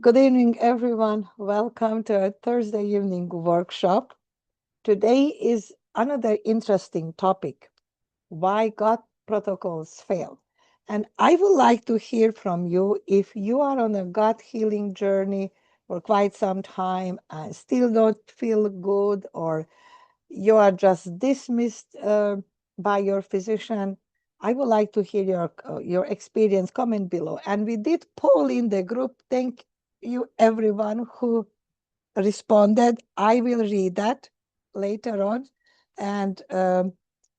Good evening, everyone. Welcome to our Thursday evening workshop. Today is another interesting topic, why gut protocols fail. And I would like to hear from you if you are on a gut healing journey for quite some time and still don't feel good, or you are just dismissed by your physician. I would like to hear your experience. Comment below. And we did poll in the group. Thank you, everyone who responded. I will read that later on. And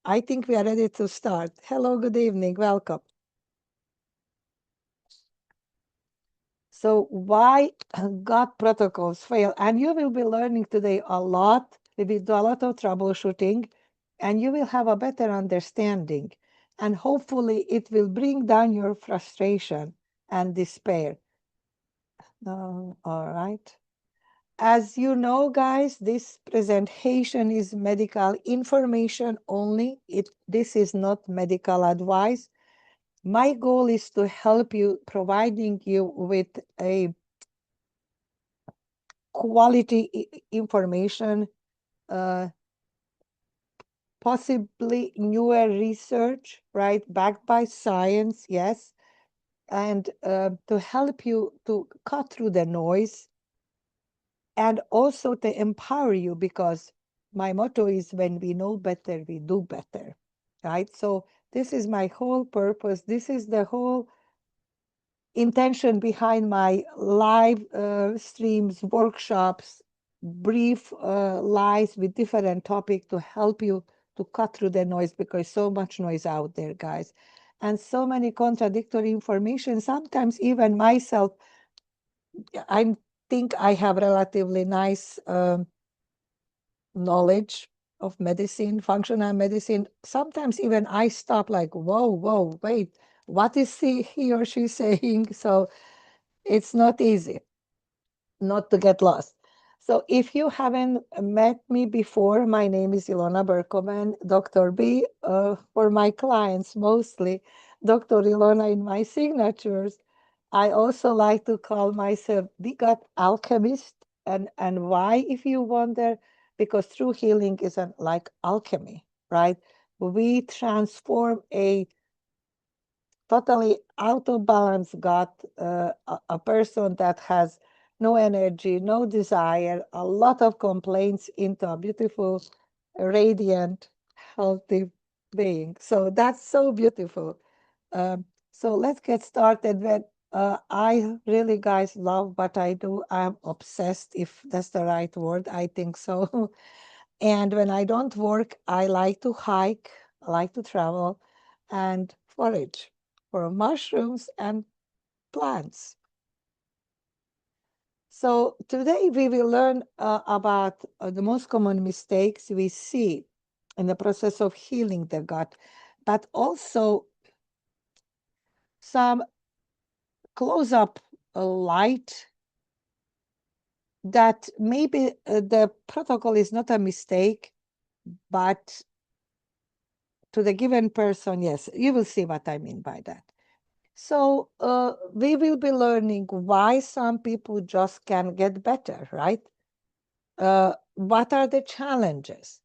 I think we are ready to start. Hello, good evening. Welcome. So why gut protocols fail? And you will be learning today a lot. We will do a lot of troubleshooting, and you will have a better understanding. And hopefully it will bring down your frustration and despair. All right. As you know, guys, this presentation is medical information only. This is not medical advice. My goal is to help you, providing you with a quality information, uh, possibly newer research, right, backed by science, yes, and to help you to cut through the noise and also to empower you, because my motto is when we know better, we do better, right? So this is my whole purpose. This is the whole intention behind my live streams, workshops, brief lives with different topics to help you to cut through the noise, because so much noise out there, guys, and so many contradictory information. Sometimes even myself, I think I have relatively nice knowledge of medicine, functional medicine. Sometimes even I stop like, whoa, wait, what is he or she saying? So it's not easy not to get lost. So if you haven't met me before, my name is Ilona Berkovan, Dr. B, for my clients mostly, Dr. Ilona in my signatures. I also like to call myself the gut alchemist. And why, if you wonder? Because true healing isn't like alchemy, right? We transform a totally out of balance gut, a person that has no energy, no desire, a lot of complaints, into a beautiful, radiant, healthy being. So that's so beautiful. So let's get started. When I really, guys, love what I do. I'm obsessed, if that's the right word. I think so. And when I don't work, I like to hike, I like to travel and forage for mushrooms and plants. So today we will learn about the most common mistakes we see in the process of healing the gut, but also some close-up light that maybe the protocol is not a mistake, but to the given person, yes, you will see what I mean by that. So we will be learning why some people just can get better, right? What are the challenges?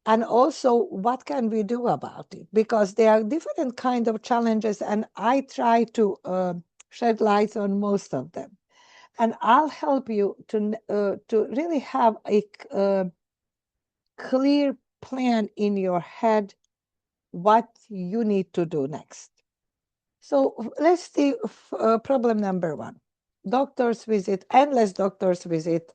And also, what can we do about it? Because there are different kind of challenges, and I try to shed light on most of them. And I'll help you to really have a clear plan in your head what you need to do next. So let's see problem number one. Doctors visit, endless doctors visit.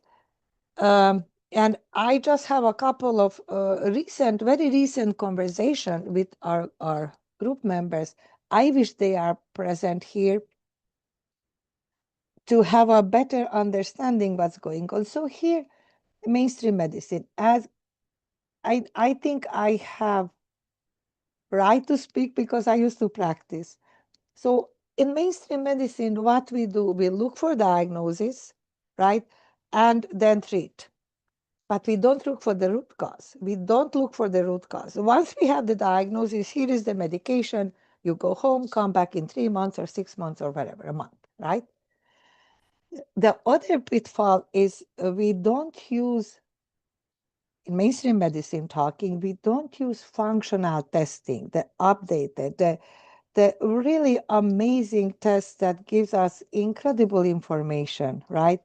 And I just have a couple of very recent conversation with our group members. I wish they are present here to have a better understanding what's going on. So here, mainstream medicine, as I think I have right to speak because I used to practice. So in mainstream medicine, what we do, we look for diagnosis, right? And then treat. But we don't look for the root cause. We don't look for the root cause. Once we have the diagnosis, here is the medication. You go home, come back in 3 months or 6 months or whatever, a month, right? The other pitfall is we don't use, in mainstream medicine talking, we don't use functional testing, the updated, the really amazing test that gives us incredible information, right?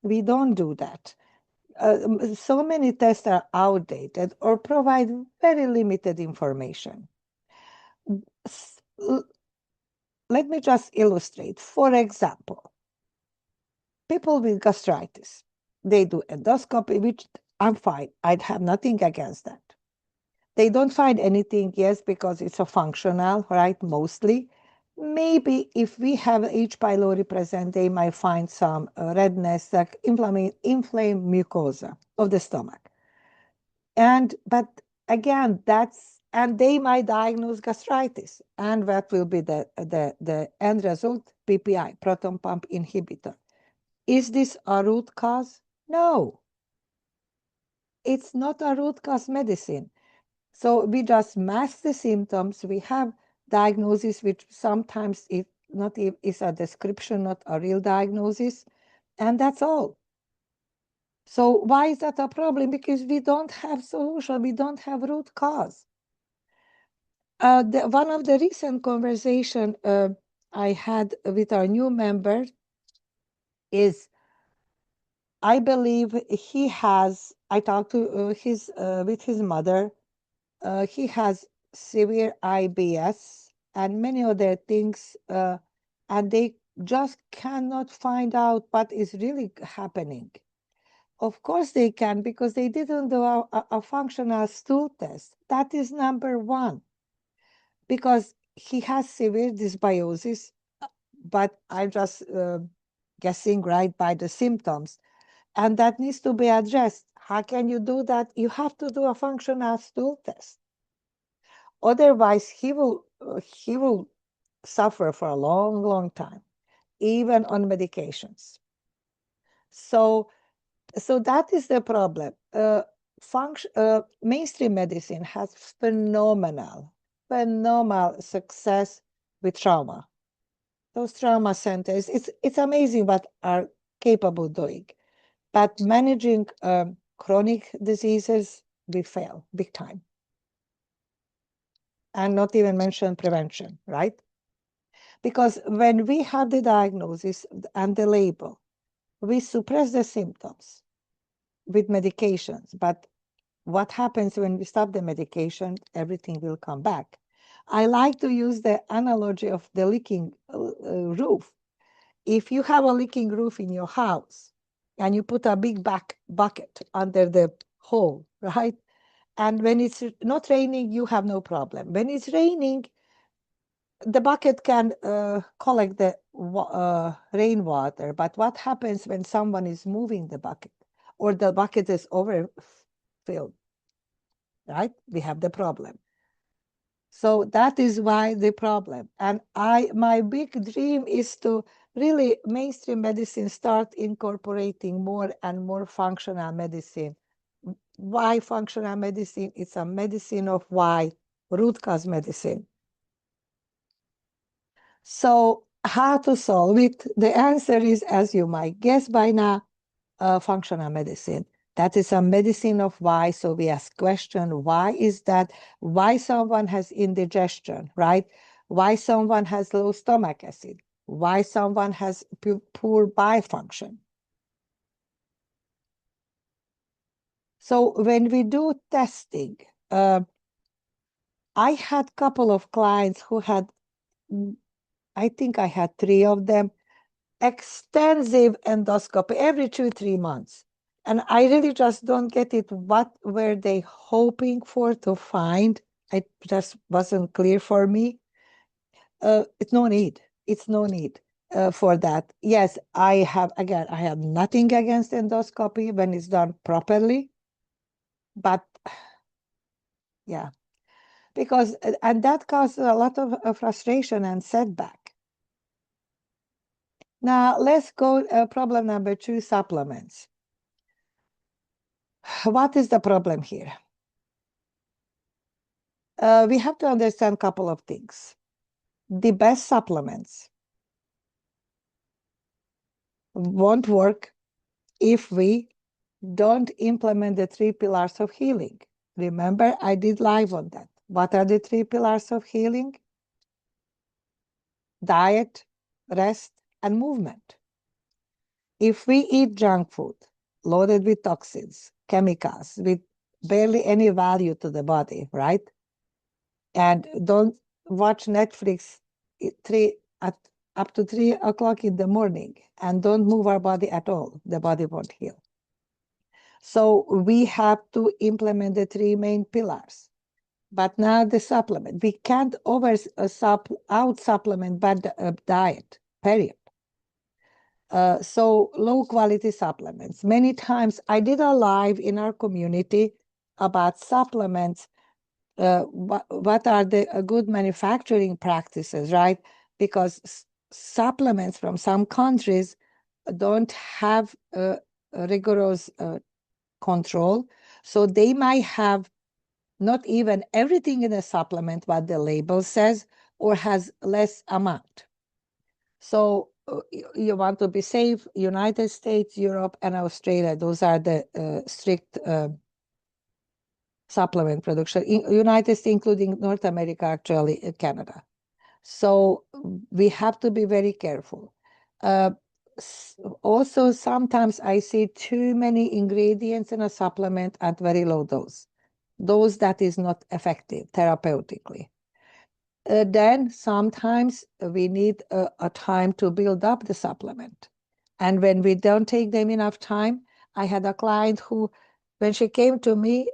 We don't do that. So many tests are outdated or provide very limited information. Let me just illustrate. For example, people with gastritis, they do endoscopy, which I'm fine. I'd have nothing against that. They don't find anything, yes, because it's a functional, right, mostly. Maybe if we have H. pylori present, they might find some redness, like inflamed mucosa of the stomach. But again, and they might diagnose gastritis. And what will be the end result? PPI, proton pump inhibitor. Is this a root cause? No, it's not a root cause medicine. So we just mask the symptoms. We have diagnosis, which sometimes is a description, not a real diagnosis, and that's all. So why is that a problem? Because we don't have solution. We don't have root cause. One of the recent conversation I had with our new member is, I believe I talked to with his mother. He has severe IBS and many other things, and they just cannot find out what is really happening. Of course they can, because they didn't do a functional stool test. That is number one, because he has severe dysbiosis, but I'm just guessing right by the symptoms, and that needs to be addressed. How can you do that? You have to do a functional stool test. Otherwise, he will suffer for a long, long time, even on medications. So that is the problem. Mainstream medicine has phenomenal success with trauma. Those trauma centers, it's amazing what are capable doing. But managing chronic diseases, we fail big time. And not even mention prevention, right? Because when we have the diagnosis and the label, we suppress the symptoms with medications. But what happens when we stop the medication? Everything will come back. I like to use the analogy of the leaking roof. If you have a leaking roof in your house and you put a big bucket under the hole, right? And when it's not raining, you have no problem. When it's raining, the bucket can collect the rainwater, but what happens when someone is moving the bucket or the bucket is overfilled, right? We have the problem. So that is why the problem. And my big dream is to really mainstream medicine start incorporating more and more functional medicine. Why functional medicine? It's a medicine of why, root cause medicine. So how to solve it? The answer is, as you might guess by now, functional medicine. That is a medicine of why. So we ask question, why is that? Why someone has indigestion, right? Why someone has low stomach acid? Why someone has poor bile function? So when we do testing, I had a couple of clients who had, I think I had 3 of them, extensive endoscopy every 2-3 months. And I really just don't get it. What were they hoping for to find? It just wasn't clear for me. It's no need. It's no need for that. Yes, I have nothing against endoscopy when it's done properly. But yeah, because, and that causes a lot of frustration and setback. Now, let's go problem number 2, supplements. What is the problem here? We have to understand a couple of things. The best supplements won't work if we don't implement the 3 pillars of healing. Remember, I did live on that. What are the 3 pillars of healing? Diet, rest, and movement. If we eat junk food loaded with toxins, chemicals, with barely any value to the body, right? And don't watch Netflix up to 3 o'clock in the morning and don't move our body at all, the body won't heal. So we have to implement the 3 main pillars. But now the supplement, we can't out supplement bad diet, period. So low quality supplements. Many times I did a live in our community about supplements. What are the good manufacturing practices, right? Because supplements from some countries don't have rigorous control. So they might have not even everything in a supplement what the label says, or has less amount. So you want to be safe. United States, Europe, and Australia, those are the strict supplement production. United States, including North America, actually, Canada. So we have to be very careful. Also, sometimes I see too many ingredients in a supplement at very low dose. Dose that is not effective therapeutically. Then sometimes we need a time to build up the supplement. And when we don't take them enough time, I had a client who, when she came to me,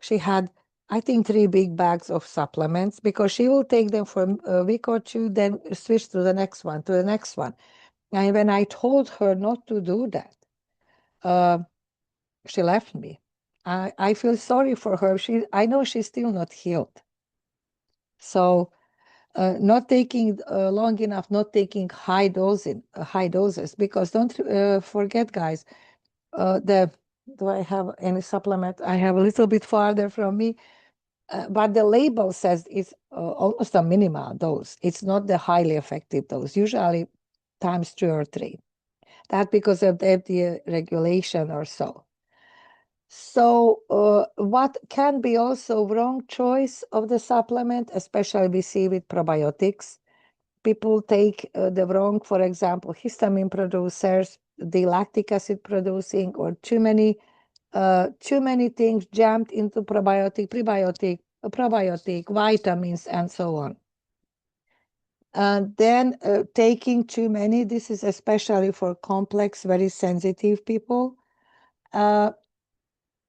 she had, I think, 3 big bags of supplements because she will take them for a week or two, then switch to the next one, to the next one. And when I told her not to do that, she left me. I feel sorry for her. I know she's still not healed. So not taking long enough, not taking high doses, because don't forget, guys, do I have any supplement? I have a little bit farther from me, but the label says it's almost a minimal dose. It's not the highly effective dose, usually times 2 or 3. That because of the FDA regulation or so. So what can be also wrong choice of the supplement, especially we see with probiotics. People take the wrong, for example, histamine producers, the lactic acid producing, or too many things jammed into probiotic, probiotic, vitamins, and so on. And then taking too many, this is especially for complex, very sensitive people.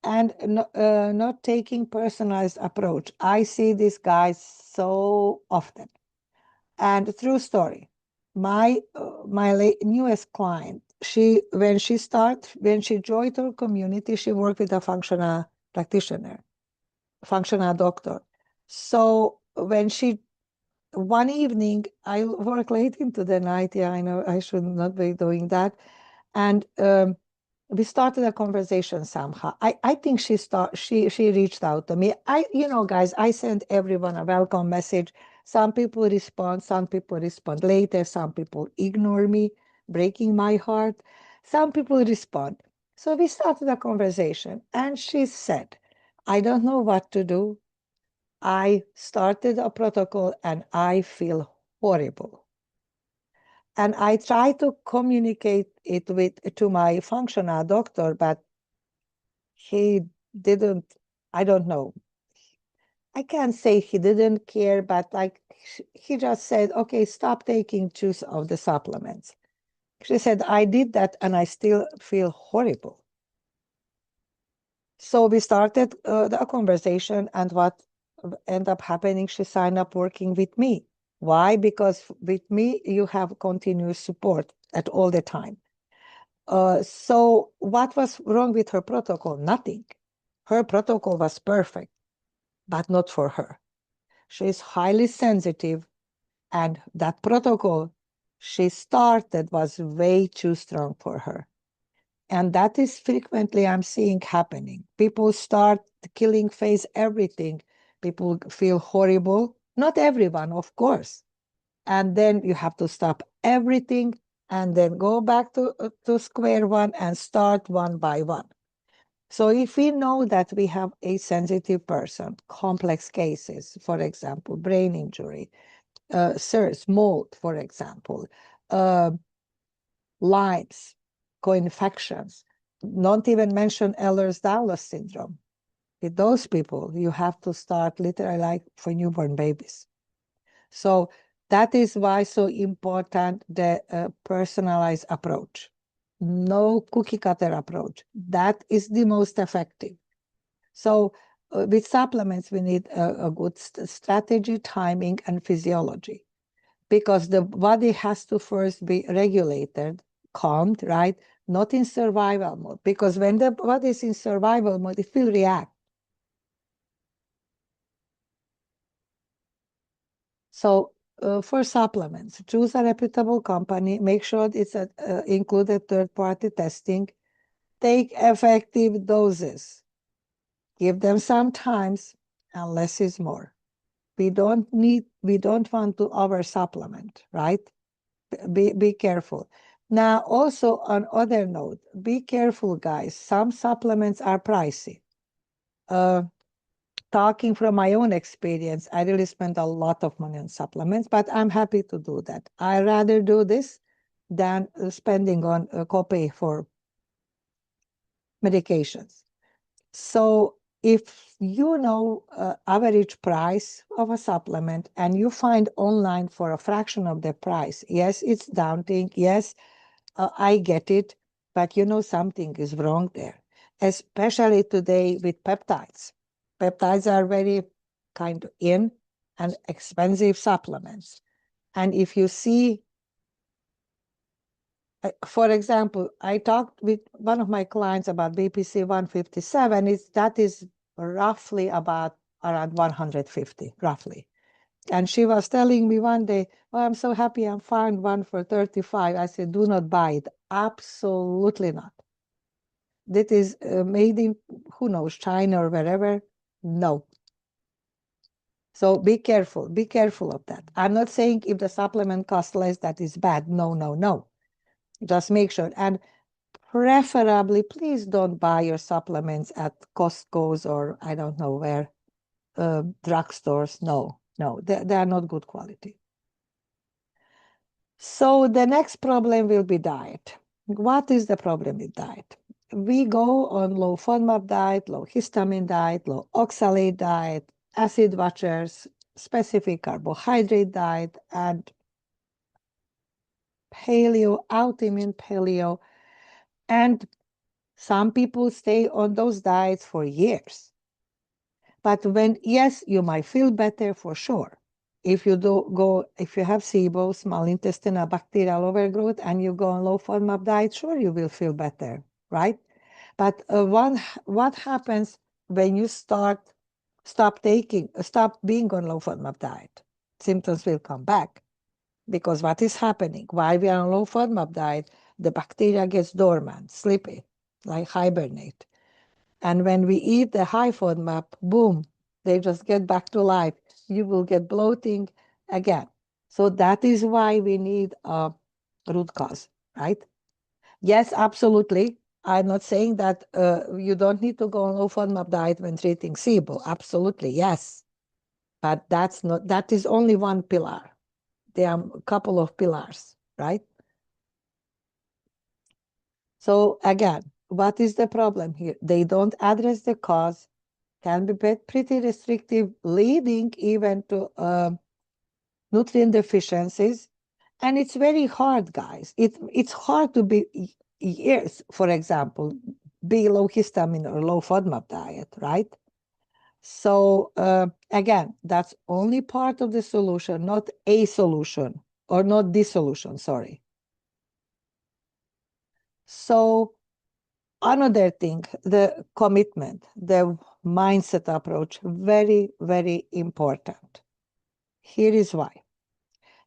And not taking personalized approach. I see these guys so often. And true story, my newest client, when she joined our community, she worked with a functional practitioner, functional doctor. So one evening, I work late into the night. Yeah, I know I should not be doing that. And we started a conversation somehow. I think she reached out to me. Guys, I send everyone a welcome message. Some people respond, some people respond later, some people ignore me, breaking my heart. Some people respond. So we started a conversation, and she said, I don't know what to do. I started a protocol and I feel horrible. And I try to communicate it to my functional doctor, but he didn't, I don't know. I can't say he didn't care, but like he just said, okay, stop taking 2 of the supplements. She said, I did that and I still feel horrible. So we started the conversation, and what ended up happening, she signed up working with me. Why? Because with me, you have continuous support at all the time. So what was wrong with her protocol? Nothing. Her protocol was perfect, but not for her. She is highly sensitive, and that protocol she started was way too strong for her. And that is frequently I'm seeing happening. People start killing phase everything. People feel horrible. Not everyone, of course. And then you have to stop everything and then go back to square one and start one by one. So if we know that we have a sensitive person, complex cases, for example, brain injury, SIRS, mold, for example, Lyme's, co-infections, not even mention Ehlers-Danlos syndrome. With those people, you have to start literally like for newborn babies. So that is why so important the personalized approach. No cookie cutter approach. That is the most effective. So with supplements, we need a good strategy, timing, and physiology, because the body has to first be regulated, calmed, right? Not in survival mode, because when the body is in survival mode, it will react. So for supplements, choose a reputable company, make sure it's included third-party testing, take effective doses, give them some times, and less is more. We don't want to over supplement, right? Be careful. Now, also on other note, be careful, guys. Some supplements are pricey. Talking from my own experience, I really spend a lot of money on supplements, but I'm happy to do that. I rather do this than spending on a copay for medications. So if you know average price of a supplement and you find online for a fraction of the price, yes, it's daunting. Yes, I get it, but you know something is wrong there, especially today with peptides. Peptides are very kind of in and expensive supplements. And if you see, for example, I talked with one of my clients about BPC 157. That is roughly about around 150, roughly. And she was telling me one day, oh, I'm so happy I found one for 35. I said, do not buy it. Absolutely not. That is made in, who knows, China or wherever. No. So be careful of that. I'm not saying if the supplement costs less, that is bad. No, no, no. Just make sure. And preferably, please don't buy your supplements at Costco's or I don't know where, drugstores. No, no, they are not good quality. So the next problem will be diet. What is the problem with diet? We go on low FODMAP diet, low histamine diet, low oxalate diet, acid watchers, specific carbohydrate diet, and paleo, autoimmune paleo. And some people stay on those diets for years. But when, yes, you might feel better for sure. If you have SIBO, small intestinal bacterial overgrowth, and you go on low FODMAP diet, sure, you will feel better, right? But what happens when you stop being on low FODMAP diet? Symptoms will come back, because what is happening while we are on low FODMAP diet, the bacteria gets dormant, sleepy, like hibernate. And when we eat the high FODMAP, boom, they just get back to life. You will get bloating again. So that is why we need a root cause, right? Yes, absolutely. I'm not saying that you don't need to go on low FODMAP diet when treating SIBO. Absolutely, yes. But that is only one pillar. There are a couple of pillars, right? So again, what is the problem here? They don't address the cause, can be pretty restrictive, leading even to nutrient deficiencies. And it's very hard, guys. It's hard to be years, for example, be low histamine or low FODMAP diet, right? So again, that's only part of the solution, not a solution, or not the solution, sorry. So another thing, the commitment, the mindset approach, very, very important. Here is why.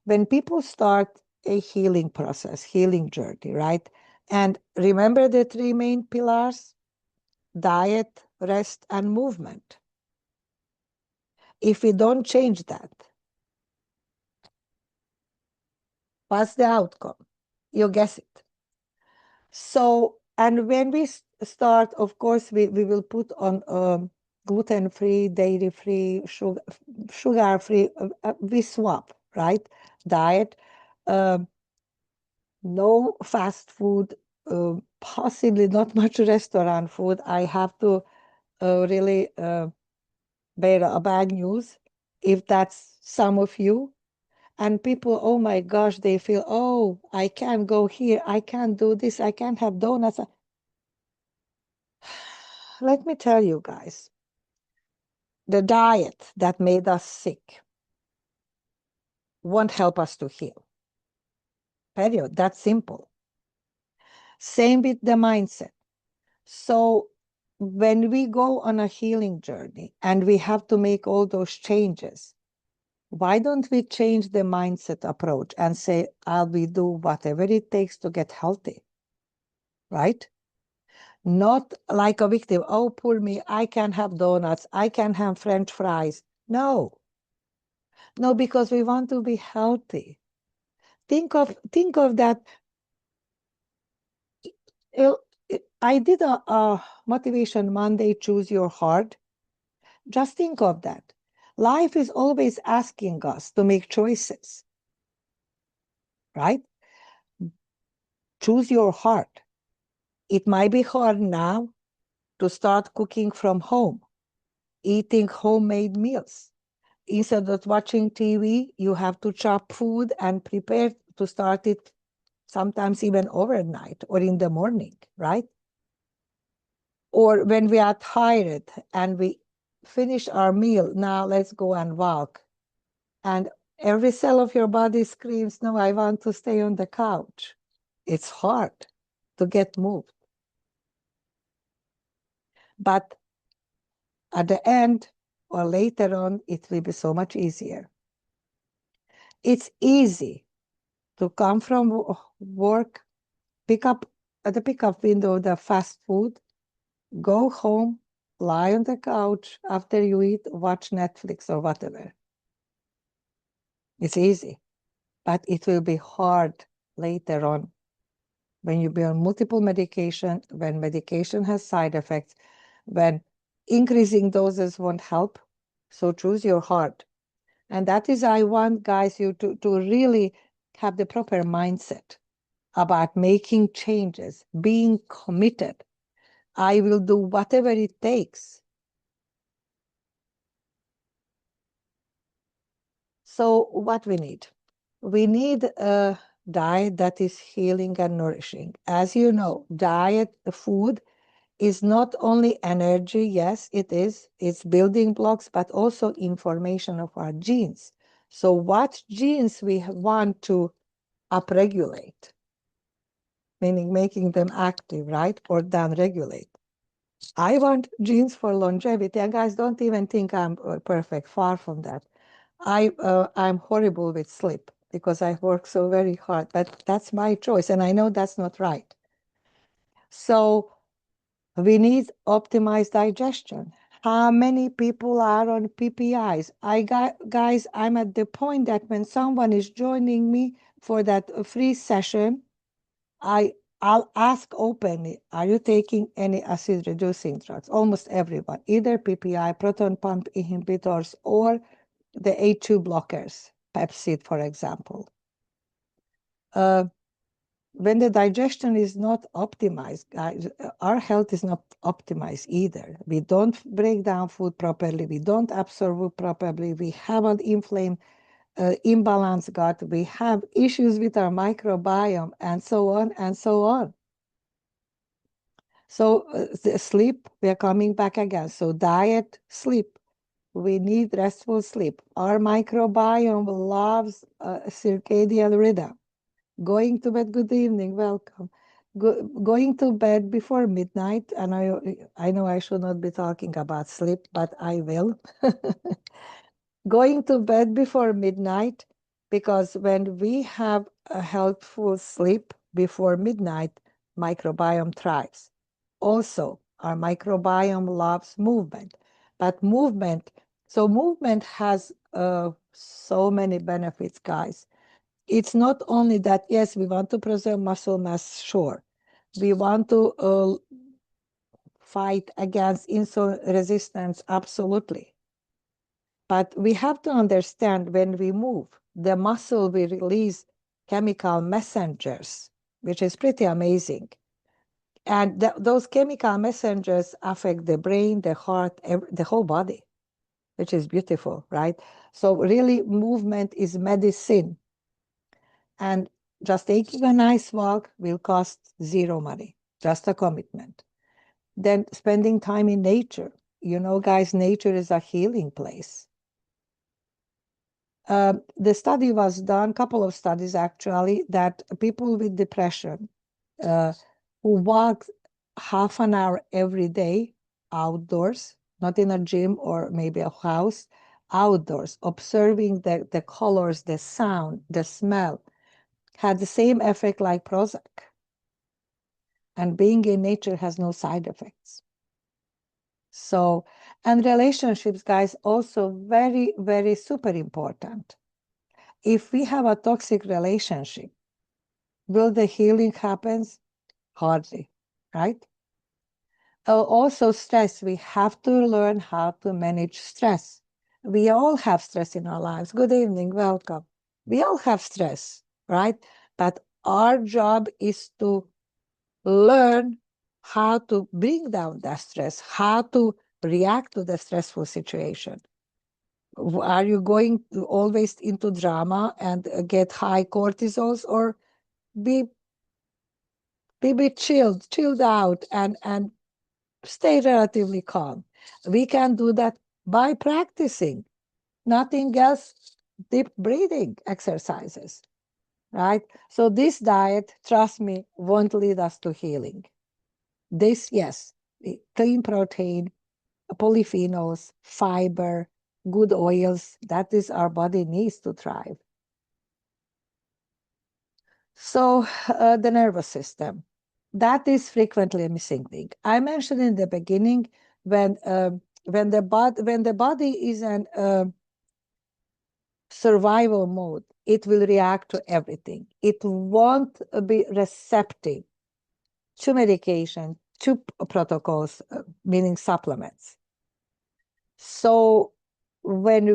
When people start a healing process, healing journey, right? And remember the three main pillars: diet, rest, and movement. If we don't change that, what's the outcome? You guess it. So, and when we start, of course, we will put on gluten-free, dairy-free, sugar-free. We swap, right? Diet. Um, no fast food, possibly not much restaurant food. I have to really bear a bad news if that's some of you. And people, oh my gosh, they feel, oh, I can't go here, I can't do this, I can't have donuts. Let me tell you guys, the diet that made us sick won't help us to heal. Period. That's simple. Same with the mindset. So when we go on a healing journey and we have to make all those changes, why don't we change the mindset approach and say, I'll be do whatever it takes to get healthy, right? Not like a victim. Oh, poor me, I can't have donuts, I can't have French fries. No, no, because we want to be healthy. Think of that. I did a Motivation Monday, Choose Your Heart. Just think of that. Life is always asking us to make choices, right? Choose your heart. It might be hard now to start cooking from home, eating homemade meals. Instead of watching TV, you have to chop food and prepare to start it sometimes even overnight or in the morning, right? Or when we are tired and we finish our meal, now let's go and walk. And every cell of your body screams, no, I want to stay on the couch. It's hard to get moved. But at the end or later on, it will be so much easier. It's easy to come from work, pick up at the pickup window the fast food, go home, lie on the couch after you eat, watch Netflix or whatever. It's easy, but it will be hard later on when you be on multiple medication, when medication has side effects, when increasing doses won't help. So choose your heart. And that is, I want guys you to really have the proper mindset about making changes, being committed. I will do whatever it takes. So what we need? We need a diet that is healing and nourishing. As you know, diet, food is not only energy, yes, it is, it's building blocks, but also information of our genes. So what genes we want to upregulate, meaning making them active, right? Or downregulate. I want genes for longevity. And guys, don't even think I'm perfect, far from that. I'm horrible with sleep because I work so very hard, but that's my choice. And I know that's not right. So we need optimized digestion. How many people are on PPIs? Guys, I'm at the point that when someone is joining me for that free session, I'll ask openly, are you taking any acid reducing drugs? Almost everyone, either PPI, proton pump inhibitors, or the A2 blockers, Pepcid, for example. When the digestion is not optimized, guys, our health is not optimized either. We don't break down food properly. We don't absorb food properly. We have an inflamed, imbalanced gut. We have issues with our microbiome, and so on and so on. So the sleep, we are coming back again. So diet, sleep. We need restful sleep. Our microbiome loves circadian rhythm. Going to bed, good evening, welcome. Going to bed before midnight, and I know I should not be talking about sleep, but I will. Going to bed before midnight, because when we have a healthful sleep before midnight, microbiome thrives. Also, our microbiome loves movement, but movement has so many benefits, guys. it's not only that, yes, we want to preserve muscle mass, sure. We want to fight against insulin resistance, absolutely. But we have to understand when we move, the muscle will release chemical messengers, which is pretty amazing. And those chemical messengers affect the brain, the heart, the whole body, which is beautiful, right? So really, movement is medicine. And just taking a nice walk will cost zero money, just a commitment. Then spending time in nature. You know, guys, nature is a healing place. The study was done, a couple of studies actually, that people with depression who walk half an hour every day outdoors, not in a gym or maybe a house, outdoors, observing the colors, the sound, the smell, had the same effect like Prozac. And being in nature has no side effects. So, and relationships, guys, also very, very super important. If we have a toxic relationship, will the healing happen? Hardly, right? Also, stress. We have to learn how to manage stress. We all have stress in our lives. Good evening, welcome. We all have stress, right? But our job is to learn how to bring down that stress, how to react to the stressful situation. Are you going to always into drama and get high cortisols, or be chilled out and stay relatively calm? We can do that by practicing. Nothing else, deep breathing exercises, right? So this diet, trust me, won't lead us to healing. This, yes, clean protein, polyphenols, fiber, good oils, that is our body needs to thrive. So the nervous system, that is frequently a missing thing. I mentioned in the beginning when the body is in survival mode, it will react to everything. It won't be receptive to medication, to protocols, meaning supplements. So when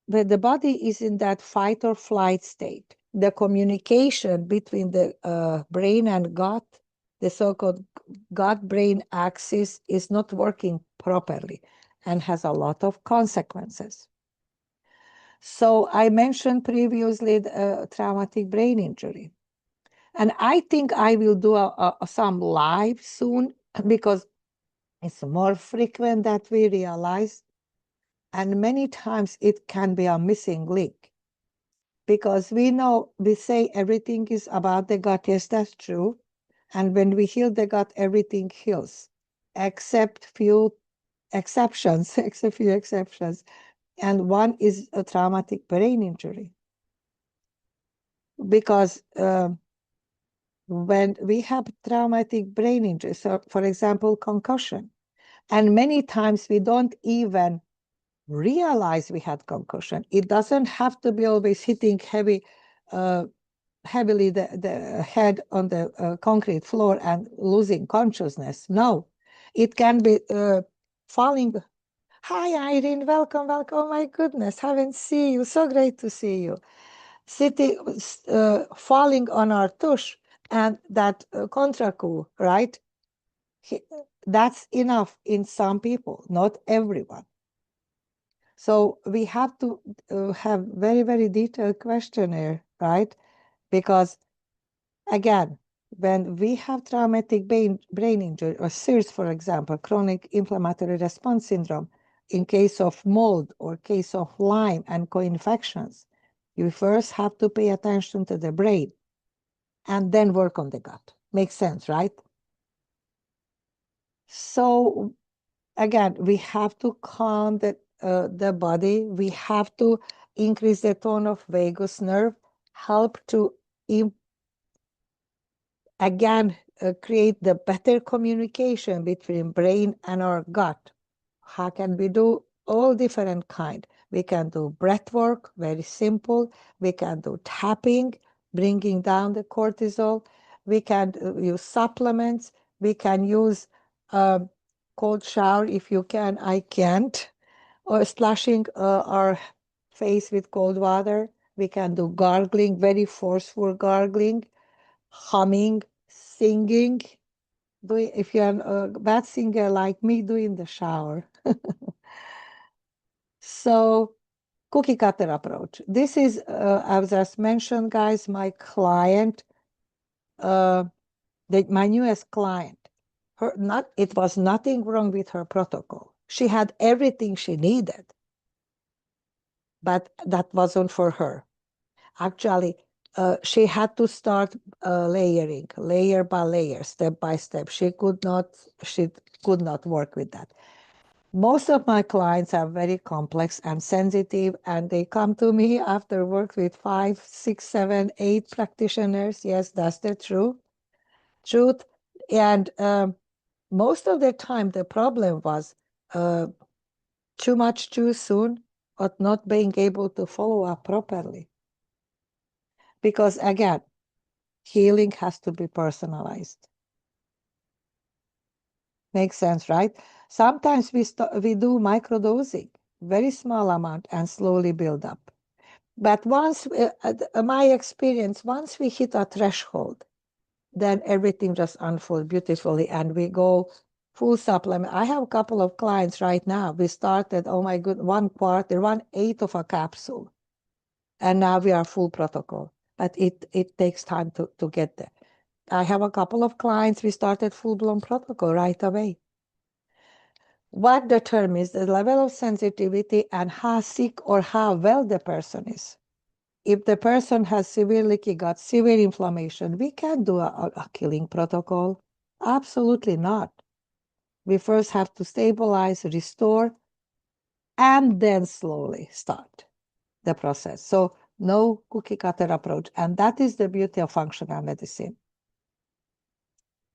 the body is in that fight or flight state, the communication between the brain and gut, the so-called gut-brain axis, is not working properly and has a lot of consequences. So I mentioned previously the traumatic brain injury. And I think I will do some live soon because it's more frequent that we realize. And many times it can be a missing link because we say everything is about the gut. Yes, that's true. And when we heal the gut, everything heals, except few exceptions, except few exceptions. And one is a traumatic brain injury. Because when we have traumatic brain injury, so for example, concussion, and many times we don't even realize we had concussion. It doesn't have to be always hitting heavily the head on the concrete floor and losing consciousness. No, it can be falling. Hi, Irene. Welcome, welcome. Oh my goodness, haven't seen you. So great to see you. Sitting, falling on our tush and that contracule, right? That's enough in some people, not everyone. So we have to have very, very detailed questionnaire, right? Because again, when we have traumatic brain injury or CIRS, for example, chronic inflammatory response syndrome, in case of mold or case of Lyme and co-infections, you first have to pay attention to the brain and then work on the gut. Makes sense, right? So again, we have to calm the body. We have to increase the tone of vagus nerve, help to again create the better communication between brain and our gut. How can we do? All different kind. We can do breath work, very simple. We can do tapping, bringing down the cortisol. We can use supplements. We can use cold shower if you can. I can't. Or splashing our face with cold water. We can do gargling, very forceful gargling, humming, singing. If you're a bad singer like me, do in the shower. So, cookie cutter approach. This is, as I just mentioned, guys, my client, my newest client. It was nothing wrong with her protocol. She had everything she needed, but that wasn't for her. Actually, she had to start layering, layer by layer, step by step. She could not work with that. Most of my clients are very complex and sensitive, and they come to me after work with 5, 6, 7, 8 practitioners. Yes, that's the truth. And most of the time, the problem was too much too soon, or not being able to follow up properly. Because again, healing has to be personalized. Makes sense, right? Sometimes we do microdosing, very small amount, and slowly build up. But once, my experience, once we hit a threshold, then everything just unfolds beautifully, and we go full supplement. I have a couple of clients right now. We started, oh my good, 1/4, 1/8 of a capsule, and now we are full protocol. But it takes time to get there. I have a couple of clients, we started full-blown protocol right away. What determines the level of sensitivity and how sick or how well the person is? If the person has severe leaky gut, severe inflammation, we can't do a killing protocol. Absolutely not. We first have to stabilize, restore, and then slowly start the process. So no cookie cutter approach. And that is the beauty of functional medicine.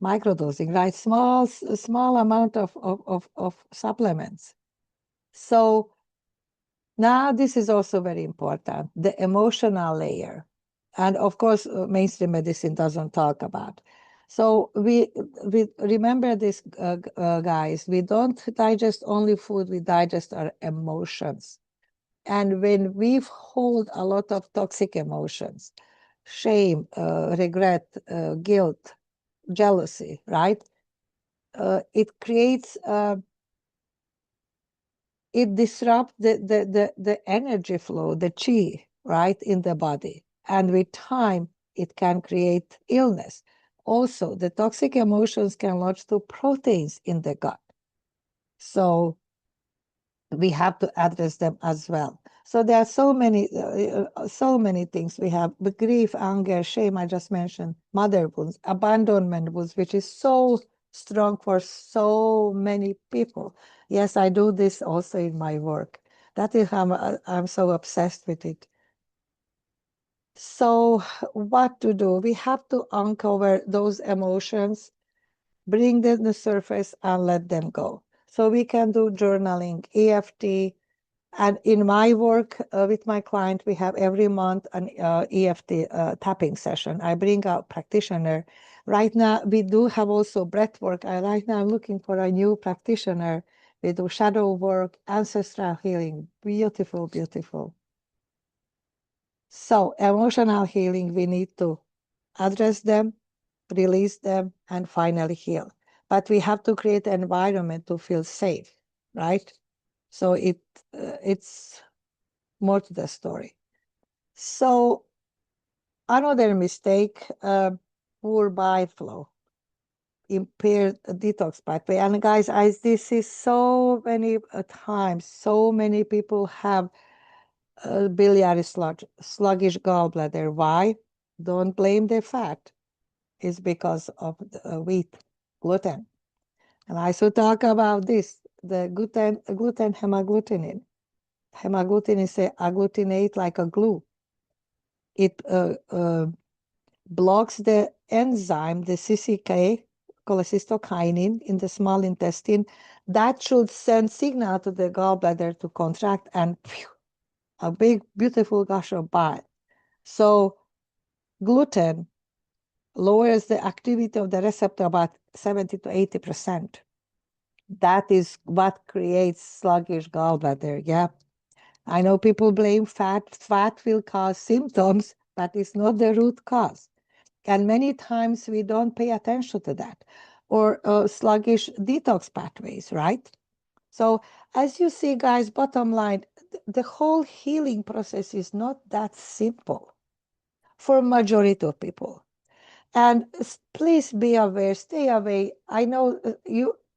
Microdosing, right? Small amount of supplements. So now this is also very important, the emotional layer. And of course, mainstream medicine doesn't talk about. So we remember this, guys, we don't digest only food, we digest our emotions. And when we hold a lot of toxic emotions, shame, regret, guilt, jealousy, right? It creates, it disrupts the energy flow, the chi, right, in the body. And with time, it can create illness. Also, the toxic emotions can lodge to proteins in the gut. So we have to address them as well. So there are so many things we have: the grief, anger, shame, I just mentioned, mother wounds, abandonment wounds, which is so strong for so many people. Yes, I do this also in my work. That is how I'm so obsessed with it. So what to do? We have to uncover those emotions, bring them to the surface, and let them go. So we can do journaling, EFT, and in my work with my client, we have every month an EFT tapping session. I bring out practitioner. Right now, we do have also breath work. Right now, I'm looking for a new practitioner. We do shadow work, ancestral healing. Beautiful, beautiful. So emotional healing, we need to address them, release them, and finally heal. But we have to create an environment to feel safe, right? So it's more to the story. So another mistake, poor bile flow, impaired detox pathway. And guys, this is so many times, so many people have biliary sluggish gallbladder. Why? Don't blame the fat. It's because of the wheat, gluten. And I should talk about this, the gluten hemagglutinin. Hemagglutinin is a agglutinate like a glue. It blocks the enzyme, the CCK, cholecystokinin, in the small intestine. That should send signal to the gallbladder to contract, and a big, beautiful gush of bile. So gluten lowers the activity of the receptor about 70 to 80%. That is what creates sluggish gallbladder. Yeah. I know people blame fat. Fat will cause symptoms, but it's not the root cause. And many times we don't pay attention to that. Or sluggish detox pathways, right? So as you see, guys, bottom line, the whole healing process is not that simple for majority of people. And please be aware, stay away. I know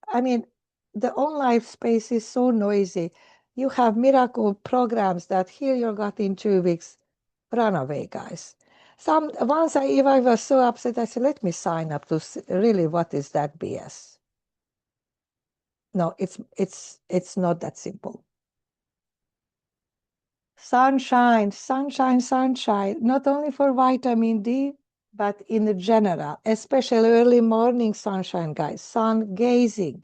I mean, the online space is so noisy. You have miracle programs that heal your gut in 2 weeks. Run away, guys. Once if I was so upset, I said, let me sign up to really, what is that BS? No, it's not that simple. Sunshine, sunshine, sunshine, not only for vitamin D, but in general, especially early morning sunshine, guys. Sun gazing,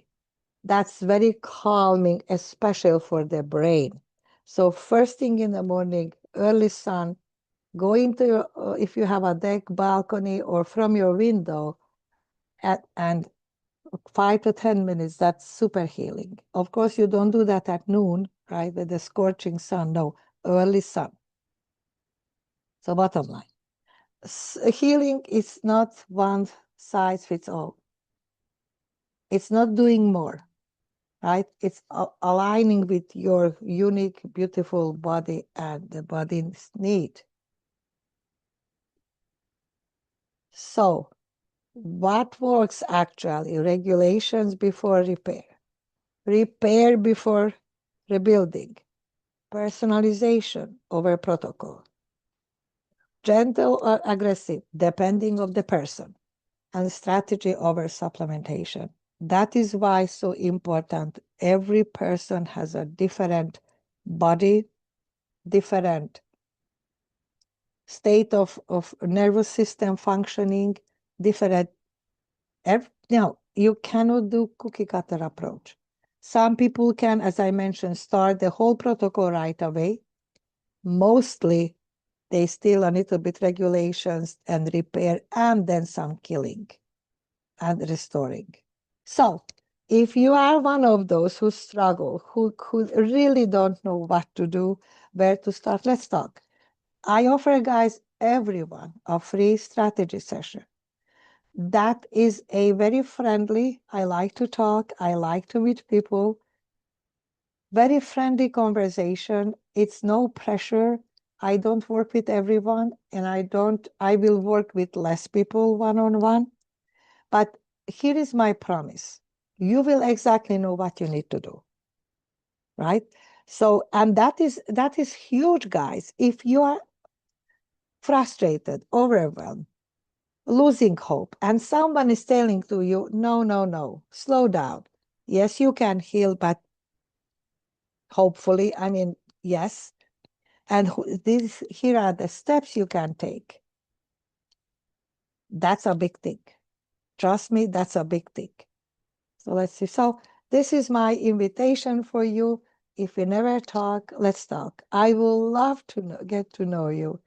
that's very calming, especially for the brain. So first thing in the morning, early sun, go into your, if you have a deck, balcony, or from your window, and 5 to 10 minutes, that's super healing. Of course, you don't do that at noon, right, with the scorching sun. No, early sun. So bottom line, healing is not one size fits all. It's not doing more, right? It's aligning with your unique, beautiful body and the body's need. So what works actually? Regulations before repair. Repair before rebuilding. Personalization over protocol. Gentle or aggressive, depending on the person. And strategy over supplementation. That is why it's so important. Every person has a different body, different state of nervous system functioning, different. Now, you cannot do cookie cutter approach. Some people can, as I mentioned, start the whole protocol right away. Mostly, they still a little bit regulations and repair, and then some killing and restoring. So if you are one of those who struggle, who really don't know what to do, where to start, let's talk. I offer, guys, everyone a free strategy session. That is a very friendly, I like to talk, I like to meet people, very friendly conversation. It's no pressure. I don't work with everyone, and I will work with less people one-on-one. But here is my promise. You will exactly know what you need to do, right? So, and that is huge, guys. If you are frustrated, overwhelmed, losing hope, and someone is telling to you, no, no, no, slow down. Yes, you can heal, but hopefully, I mean, yes. And here are the steps you can take. That's a big thing. Trust me, that's a big thing. So let's see. So this is my invitation for you. If we never talk, let's talk. I will love to get to know you.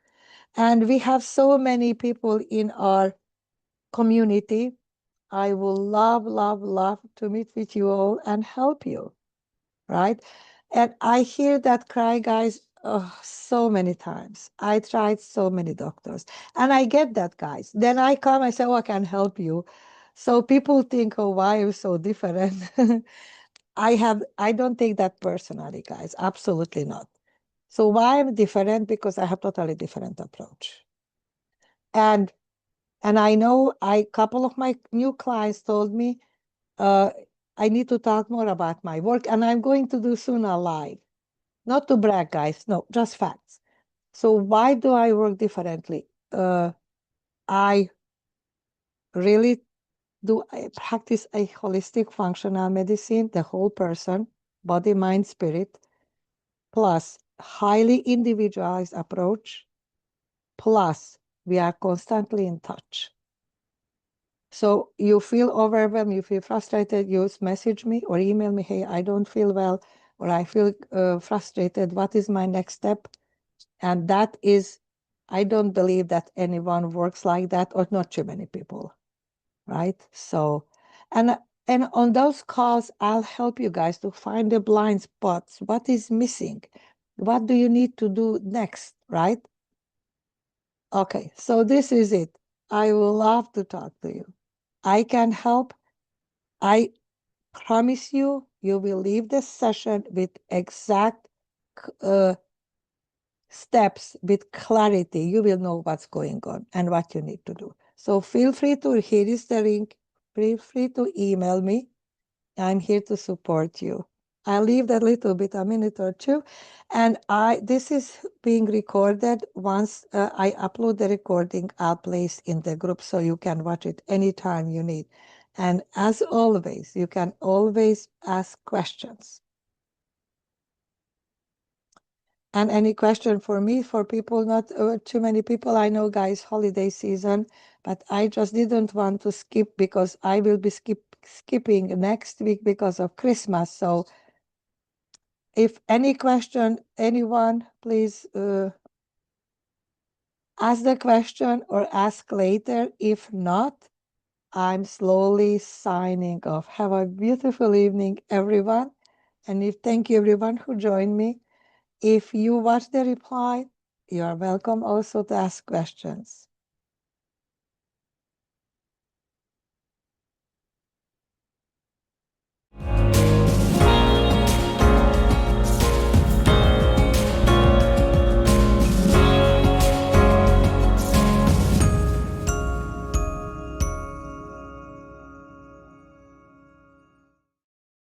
And we have so many people in our community. I will love, love, love to meet with you all and help you, right? And I hear that cry, guys, so many times. I tried so many doctors, and I get that, guys. Then I come, I say, oh, I can help you. So people think, oh, why are you so different? I don't take that personally, guys. Absolutely not. So why I'm different? Because I have totally different approach. And I know a couple of my new clients told me, uh, I need to talk more about my work, and I'm going to do soon a live. Not to brag, guys. No, just facts. So why do I work differently? I really do. I practice a holistic functional medicine, the whole person, body, mind, spirit, plus highly individualized approach, plus we are constantly in touch. So you feel overwhelmed, you feel frustrated, you message me or email me, hey, I don't feel well, or I feel frustrated. What is my next step? And that is, I don't believe that anyone works like that, or not too many people, right? So, and and on those calls, I'll help you guys to find the blind spots. What is missing? What do you need to do next, right? Okay, so this is it. I will love to talk to you. I can help. I promise you, you will leave this session with exact uh, steps, with clarity. You will know what's going on and what you need to do. So feel free to, here is the link. Feel free to email me. I'm here to support you. I'll leave that little bit, a minute or two. And this is being recorded. Once I upload the recording, I'll place in the group so you can watch it anytime you need. And as always, you can always ask questions. And any question for me, for people, not too many people. I know, guys, holiday season, but I just didn't want to skip because I will be skipping next week because of Christmas. So if any question, anyone, please ask the question or ask later. If not, I'm slowly signing off. Have a beautiful evening, everyone. And thank you, everyone who joined me. If you watch the reply, you are welcome also to ask questions.